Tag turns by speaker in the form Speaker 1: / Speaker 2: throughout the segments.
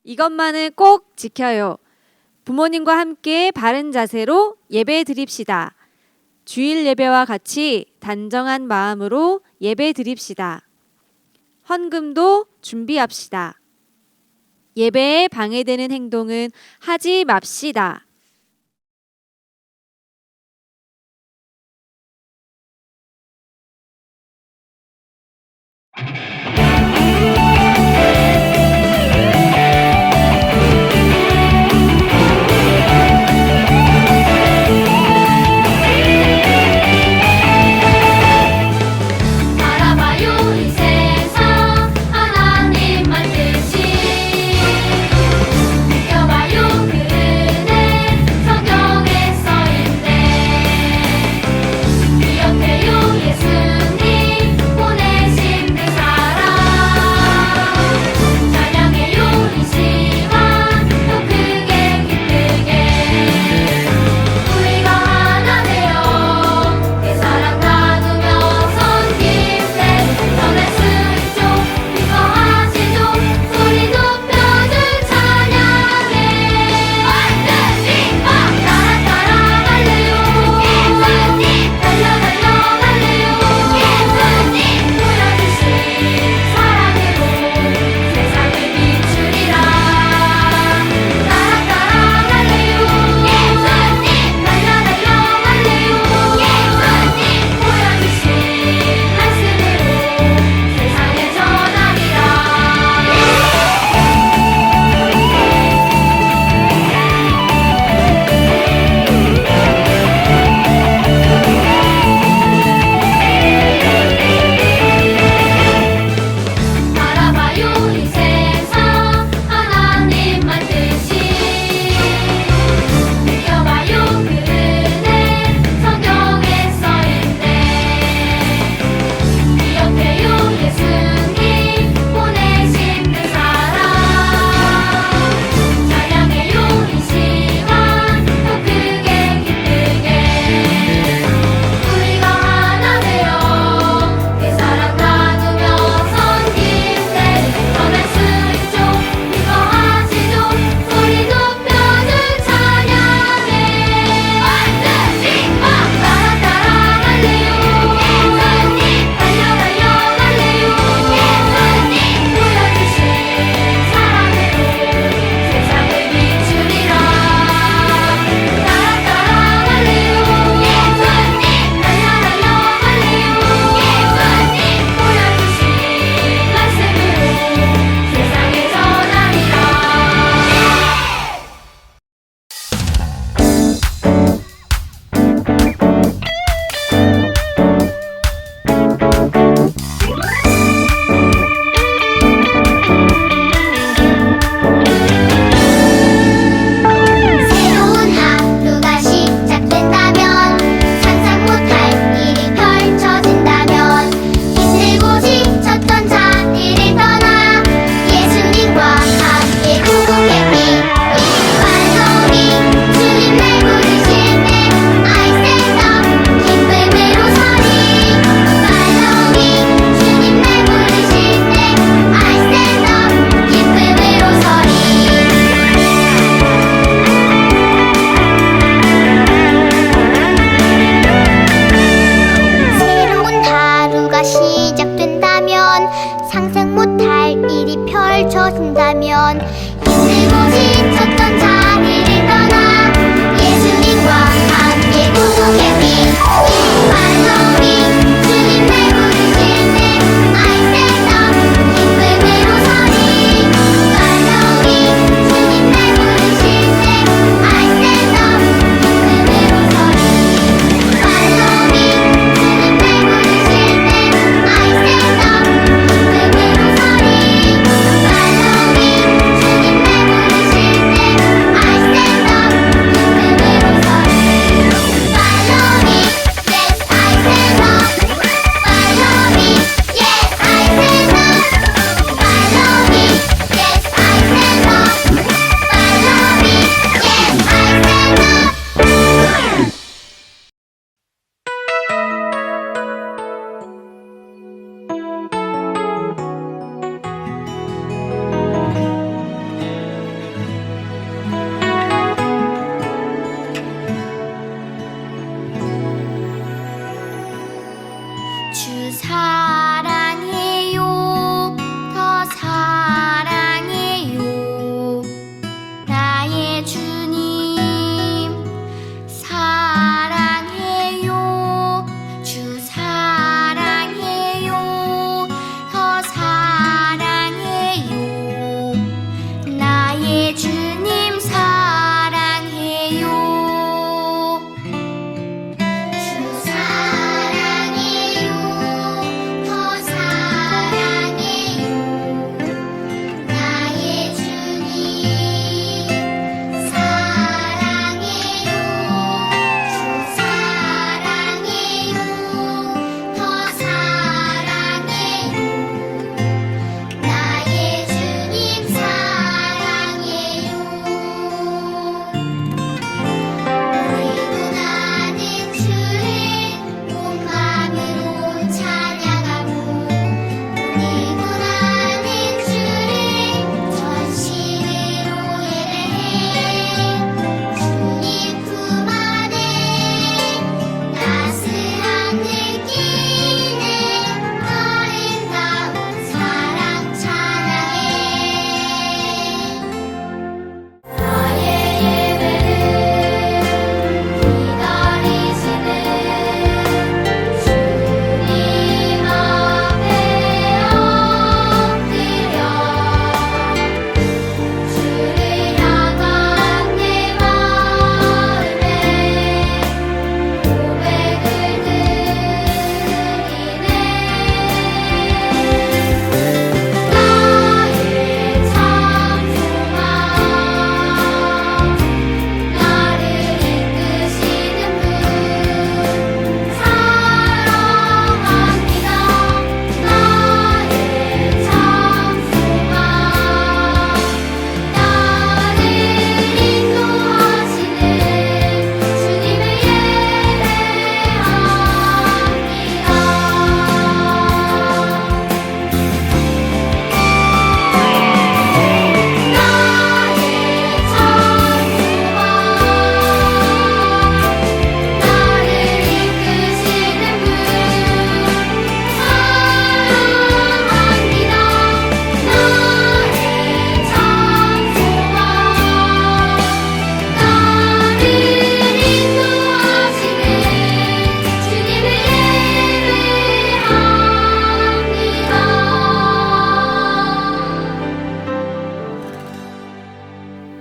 Speaker 1: 이것만은 꼭 지켜요. 부모님과 함께 바른 자세로 예배 드립시다. 주일 예배와 같이 단정한 마음으로 예배 드립시다. 헌금도 준비합시다. 예배에 방해되는 행동은 하지 맙시다.
Speaker 2: 펼쳐진다면 힘들고 지쳤던 자리를 떠나 예수님과 함께 구속의 빛 발걸음 주님 날 부르실 때 I stand up 기쁨으로 서리 발걸음 주님 날 부르실 때 I stand up 기쁨으로 서리 발걸음 주님 날 부르실 때 I stand up 기쁨으로 서리 발걸음 주님 날 부르실 때 I stand up 기쁨으로 서리 발걸음 주님 날 부르실 때 I stand up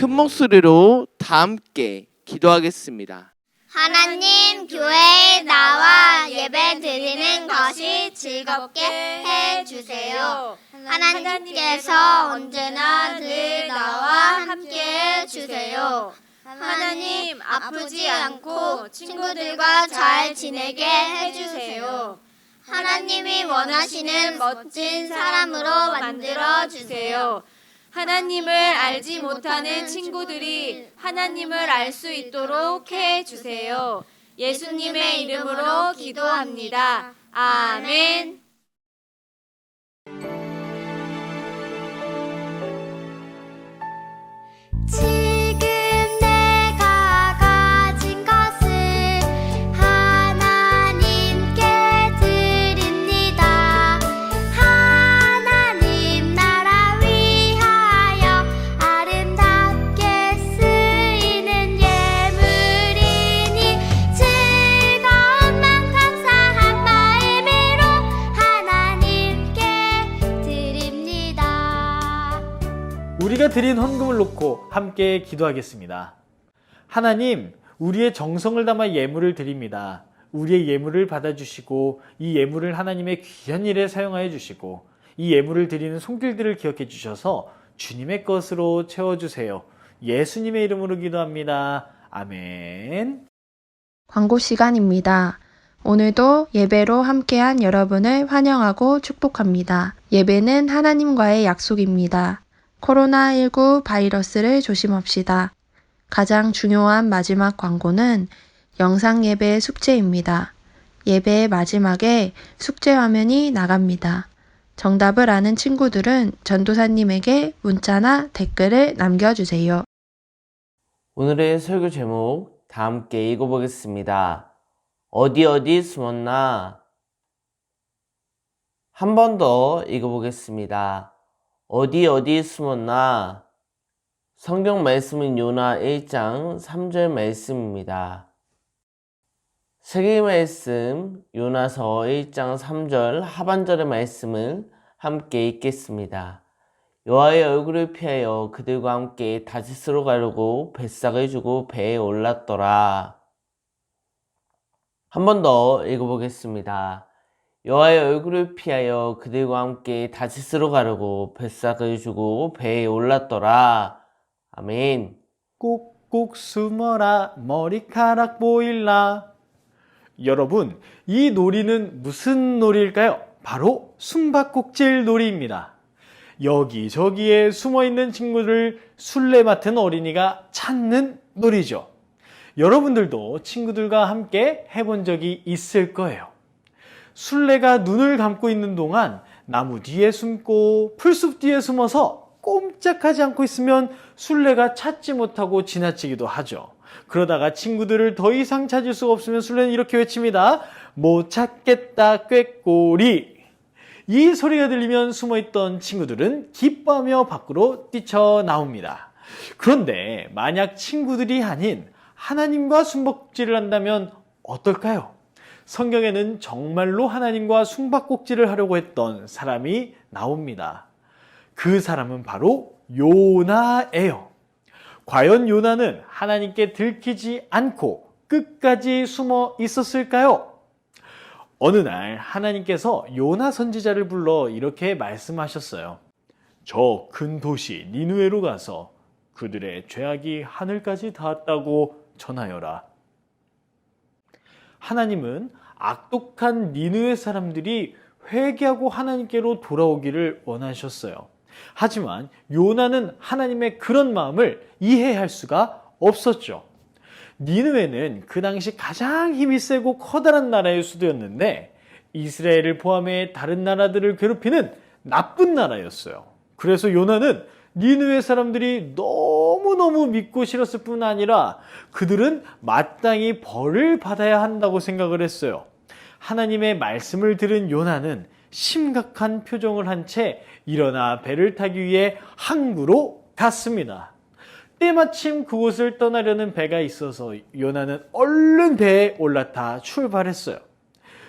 Speaker 3: 큰 목소리로 다 함께 기도하겠습니다.
Speaker 2: 하나님, 교회에 나와 예배 드리는 것이 즐겁게 해주세요. 하나님께서 언제나 늘 나와 함께 해주세요. 하나님, 아프지 않고 친구들과 잘 지내게 해주세요. 하나님이 원하시는 멋진 사람으로 만들어 주세요.
Speaker 1: 하나님을 알지 못하는 친구들이 하나님을 알 수 있도록 해 주세요. 예수님의 이름으로 기도합니다. 아멘.
Speaker 2: 지금 내가 가진 것을 하나님께 드립니다. 하나님 나라 위하여 아름답게 쓰이는 예물이니 즐거움만 감사한 마음으로 하나님께 드립니다.
Speaker 4: 우리가 드린 헌금을 놓고 함께 기도하겠습니다. 하나님, 우리의 정성을 담아 예물을 드립니다. 우리의 예물을 받아주시고 이 예물을 하나님의 귀한 일에 사용하여 주시고 이 예물을 드리는 손길들을 기억해 주셔서 주님의 것으로 채워주세요. 예수님의 이름으로 기도합니다. 아멘.
Speaker 5: 광고 시간입니다. 오늘도 예배로 함께한 여러분을 환영하고 축복합니다. 예배는 하나님과의 약속입니다. 코로나19 바이러스를 조심합시다. 가장 중요한 마지막 광고는 영상 예배 숙제입니다. 예배의 마지막에 숙제 화면이 나갑니다. 정답을 아는 친구들은 전도사님에게 문자나 댓글을 남겨주세요.
Speaker 6: 오늘의 설교 제목 다 함께 읽어보겠습니다. 어디 숨었나? 한 번 더 읽어보겠습니다. 어디 숨었나? 성경 말씀은 요나 1장 3절 말씀입니다. 세계 말씀 요나서 1장 3절 하반절의 말씀을 함께 읽겠습니다. 여호와의 얼굴을 피하여 그들과 함께 다시스로 가려고 뱃삭을 주고 배에 올랐더라. 한 번 더 읽어보겠습니다. 여호와의 얼굴을 피하여 그들과 함께 다시스로 가려고 뱃삭을 주고 배에 올랐더라. 아멘.
Speaker 4: 꼭꼭 숨어라 머리카락 보일라. 여러분, 이 놀이는 무슨 놀이일까요? 바로 숨바꼭질 놀이입니다. 여기저기에 숨어있는 친구를 술래 맡은 어린이가 찾는 놀이죠. 여러분들도 친구들과 함께 해본 적이 있을 거예요. 술래가 눈을 감고 있는 동안 나무 뒤에 숨고 풀숲 뒤에 숨어서 꼼짝하지 않고 있으면 술래가 찾지 못하고 지나치기도 하죠. 그러다가 친구들을 더 이상 찾을 수가 없으면 술래는 이렇게 외칩니다. 못 찾겠다 꾀꼬리. 이 소리가 들리면 숨어있던 친구들은 기뻐하며 밖으로 뛰쳐나옵니다. 그런데 만약 친구들이 아닌 하나님과 숨바꼭질을 한다면 어떨까요? 성경에는 정말로 하나님과 숨바꼭질을 하려고 했던 사람이 나옵니다. 그 사람은 바로 요나예요. 과연 요나는 하나님께 들키지 않고 끝까지 숨어 있었을까요? 어느 날 하나님께서 요나 선지자를 불러 이렇게 말씀하셨어요. 저 큰 도시 니느웨로 가서 그들의 죄악이 하늘까지 닿았다고 전하여라. 하나님은 악독한 니느웨 사람들이 회개하고 하나님께로 돌아오기를 원하셨어요. 하지만 요나는 하나님의 그런 마음을 이해할 수가 없었죠. 니느웨는 그 당시 가장 힘이 세고 커다란 나라의 수도였는데 이스라엘을 포함해 다른 나라들을 괴롭히는 나쁜 나라였어요. 그래서 요나는 니느웨 사람들이 너무너무 믿고 싫었을 뿐 아니라 그들은 마땅히 벌을 받아야 한다고 생각을 했어요. 하나님의 말씀을 들은 요나는 심각한 표정을 한 채 일어나 배를 타기 위해 항구로 갔습니다. 때마침 그곳을 떠나려는 배가 있어서 요나는 얼른 배에 올라타 출발했어요.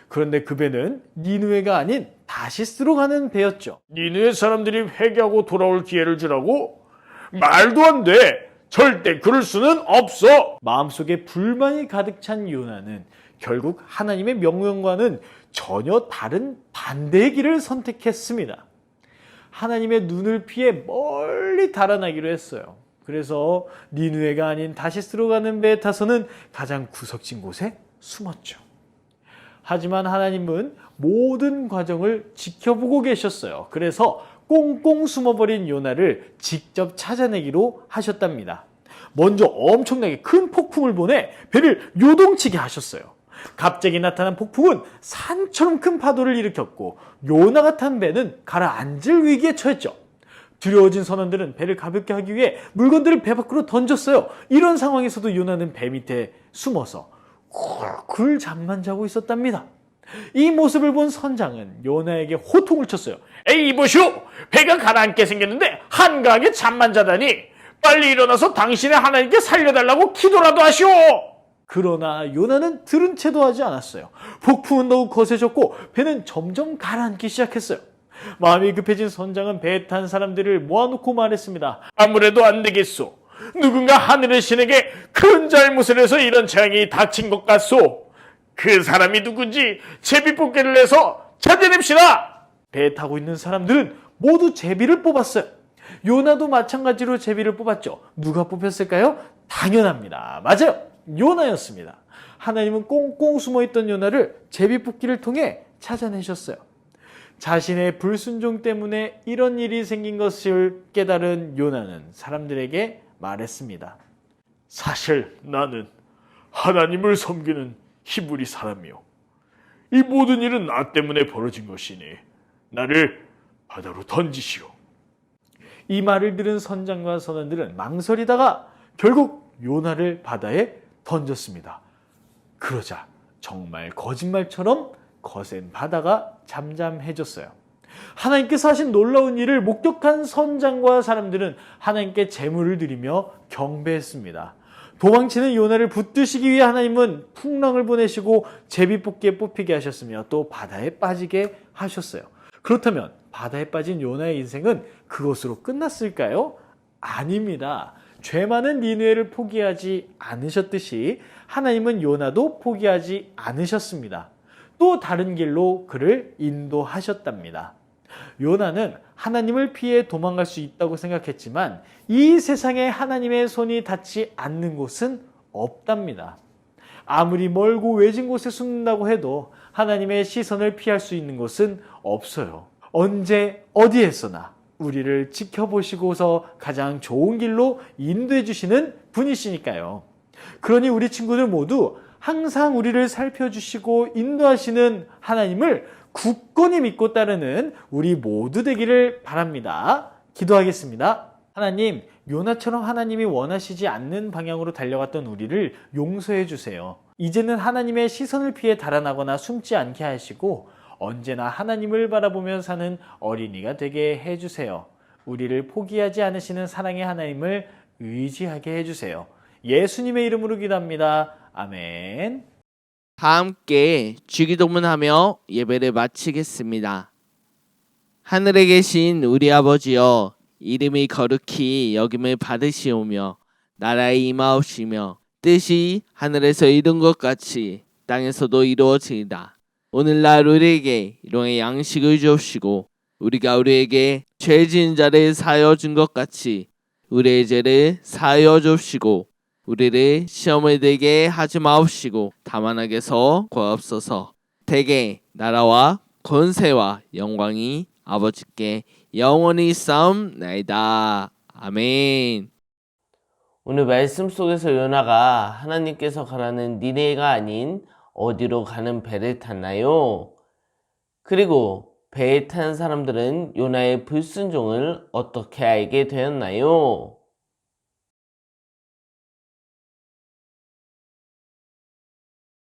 Speaker 4: 그런데 그 배는 니느웨가 아닌 다시스로 가는 배였죠.
Speaker 7: 니느웨 사람들이 회개하고 돌아올 기회를 주라고? 말도 안 돼.
Speaker 4: 절대 그럴 수는 없어. 마음속에 불만이 가득 찬 요나는 결국 하나님의 명령과는 전혀 다른 반대의 길을 선택했습니다. 하나님의 눈을 피해 멀리 달아나기로 했어요. 그래서 니느웨가 아닌 다시스로 가는 배에 타서는 가장 구석진 곳에 숨었죠. 하지만 하나님은 모든 과정을 지켜보고 계셨어요. 그래서 꽁꽁 숨어버린 요나를 직접 찾아내기로 하셨답니다. 먼저 엄청나게 큰 폭풍을 보내 배를 요동치게 하셨어요. 갑자기 나타난 폭풍은 산처럼 큰 파도를 일으켰고 요나가 탄 배는 가라앉을 위기에 처했죠. 두려워진 선원들은 배를 가볍게 하기 위해 물건들을 배 밖으로 던졌어요. 이런 상황에서도 요나는 배 밑에 숨어서 굴 잠만 자고 있었답니다. 이 모습을 본 선장은 요나에게 호통을 쳤어요. 에이 이보시오, 배가 가라앉게 생겼는데 한가하게 잠만 자다니 빨리 일어나서 당신의 하나님께 살려달라고 기도라도 하시오. 그러나 요나는 들은 채도 하지 않았어요. 폭풍은 더욱 거세졌고 배는 점점 가라앉기 시작했어요. 마음이 급해진 선장은 배에 탄 사람들을 모아놓고 말했습니다. 아무래도 안 되겠소. 누군가 하늘의 신에게 큰 잘못을 해서 이런 재앙이 닥친 것 같소. 그 사람이 누군지 제비뽑기를 해서 찾아냅시다. 배에 타고 있는 사람들은 모두 제비를 뽑았어요. 요나도 마찬가지로 제비를 뽑았죠. 누가 뽑혔을까요? 당연합니다. 맞아요. 요나였습니다. 하나님은 꽁꽁 숨어있던 요나를 제비뽑기를 통해 찾아내셨어요. 자신의 불순종 때문에 이런 일이 생긴 것을 깨달은 요나는 사람들에게 말했습니다. 사실 나는 하나님을 섬기는 히브리 사람이요. 이 모든 일은 나 때문에 벌어진 것이니 나를 바다로 던지시오. 이 말을 들은 선장과 선원들은 망설이다가 결국 요나를 바다에 던졌습니다. 그러자 정말 거짓말처럼 거센 바다가 잠잠해졌어요. 하나님께서 하신 놀라운 일을 목격한 선장과 사람들은 하나님께 제물을 드리며 경배했습니다. 도망치는 요나를 붙드시기 위해 하나님은 풍랑을 보내시고 제비뽑기에 뽑히게 하셨으며 또 바다에 빠지게 하셨어요. 그렇다면 바다에 빠진 요나의 인생은 그것으로 끝났을까요? 아닙니다. 죄 많은 니느웨를 포기하지 않으셨듯이 하나님은 요나도 포기하지 않으셨습니다. 또 다른 길로 그를 인도하셨답니다. 요나는 하나님을 피해 도망갈 수 있다고 생각했지만 이 세상에 하나님의 손이 닿지 않는 곳은 없답니다. 아무리 멀고 외진 곳에 숨는다고 해도 하나님의 시선을 피할 수 있는 곳은 없어요. 언제 어디에서나 우리를 지켜보시고서 가장 좋은 길로 인도해 주시는 분이시니까요. 그러니 우리 친구들 모두 항상 우리를 살펴주시고 인도하시는 하나님을 굳건히 믿고 따르는 우리 모두 되기를 바랍니다. 기도하겠습니다. 하나님, 요나처럼 하나님이 원하시지 않는 방향으로 달려갔던 우리를 용서해 주세요. 이제는 하나님의 시선을 피해 달아나거나 숨지 않게 하시고 언제나 하나님을 바라보며 사는 어린이가 되게 해주세요. 우리를 포기하지 않으시는 사랑의 하나님을 의지하게 해주세요. 예수님의 이름으로 기도합니다. 아멘.
Speaker 3: 다 함께 주기도문하며 예배를 마치겠습니다. 하늘에 계신 우리 아버지여, 이름이 거룩히 여김을 받으시오며 나라의 임하옵시며 뜻이 하늘에서 이룬 것 같이 땅에서도 이루어지이다. 오늘날 우리에게 일용의 양식을 주옵시고 우리가 우리에게 죄 지은 자를 사하여 준 것 같이 우리의 죄를 사하여 주옵시고 우리를 시험을 들게 하지 마옵시고 다만 악에서 구하옵소서. 대개 나라와 권세와 영광이 아버지께 영원히 있사옵나이다. 아멘.
Speaker 6: 오늘 말씀 속에서 요나가 하나님께서 가라는 니네가 아닌 어디로 가는 배를 탔나요? 그리고 배에 탄 사람들은 요나의 불순종을 어떻게 알게 되었나요?